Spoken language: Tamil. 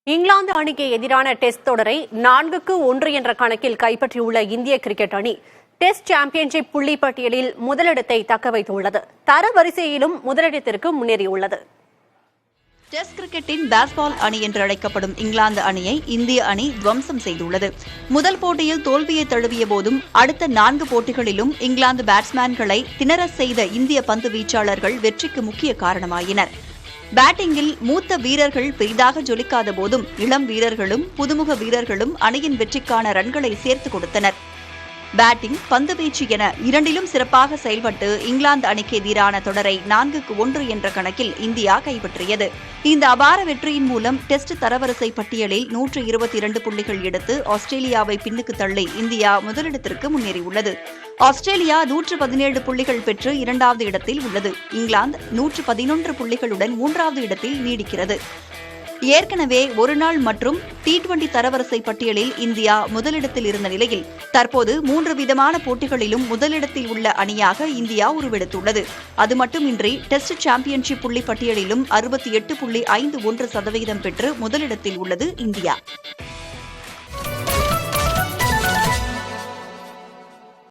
இங்கிலாந்து அணிக்கு எதிரான டெஸ்ட் தொடரை 4-1 என்ற கணக்கில் கைப்பற்றியுள்ள இந்திய கிரிக்கெட் அணி டெஸ்ட் சாம்பியன்ஷிப் புள்ளி பட்டியலில் முதலிடத்தை தக்கவைத்துள்ளது. தரவரிசையிலும் முதலிடத்திற்கு முன்னேறியுள்ளது. டெஸ்ட் கிரிக்கெட்டின் பேஸ்பால் அணி என்று அழைக்கப்படும் இங்கிலாந்து அணியை இந்திய அணி துவம்சம் செய்துள்ளது. முதல் போட்டியில் தோல்வியை தழுவிய போதும் அடுத்த 4 போட்டிகளிலும் இங்கிலாந்து பேட்ஸ்மேன்களை திணறச் செய்த இந்திய பந்து வீச்சாளர்கள் வெற்றிக்கு முக்கிய காரணமாயினர். பேட்டிங்கில் மூத்த வீரர்கள் பெரிதாக ஜொலிக்காத போதும் இளம் வீரர்களும் புதுமுக வீரர்களும் அணியின் வெற்றிக்கான ரன்களை சேர்த்துக் கொடுத்தனர். பேட்டிங், பந்துவீச்சு என இரண்டிலும் சிறப்பாக செயல்பட்டு இங்கிலாந்து அணிக்கு எதிரான தொடரை 4-1 என்ற கணக்கில் இந்தியா கைப்பற்றியது. இந்த அபார வெற்றியின் மூலம் டெஸ்ட் தரவரிசை பட்டியலில் 122 புள்ளிகள் எடுத்து ஆஸ்திரேலியாவை பின்னுக்கு தள்ளி இந்தியா முதலிடத்திற்கு முன்னேறியுள்ளது. ஆஸ்திரேலியா 117 புள்ளிகள் பெற்று 2வது இடத்தில் உள்ளது. இங்கிலாந்து 111 புள்ளிகளுடன் 3வது இடத்தில் நீடிக்கிறது. ஏற்கனவே ஒருநாள் மற்றும் T20 தரவரிசை பட்டியலில் இந்தியா முதலிடத்தில் இருந்த நிலையில் தற்போது 3 விதமான போட்டிகளிலும் முதலிடத்தில் உள்ள அணியாக இந்தியா உருவெடுத்துள்ளது. அது மட்டுமின்றி டெஸ்ட் சாம்பியன்ஷிப் புள்ளி பட்டியலிலும் 68.51% பெற்று முதலிடத்தில் உள்ளது இந்தியா.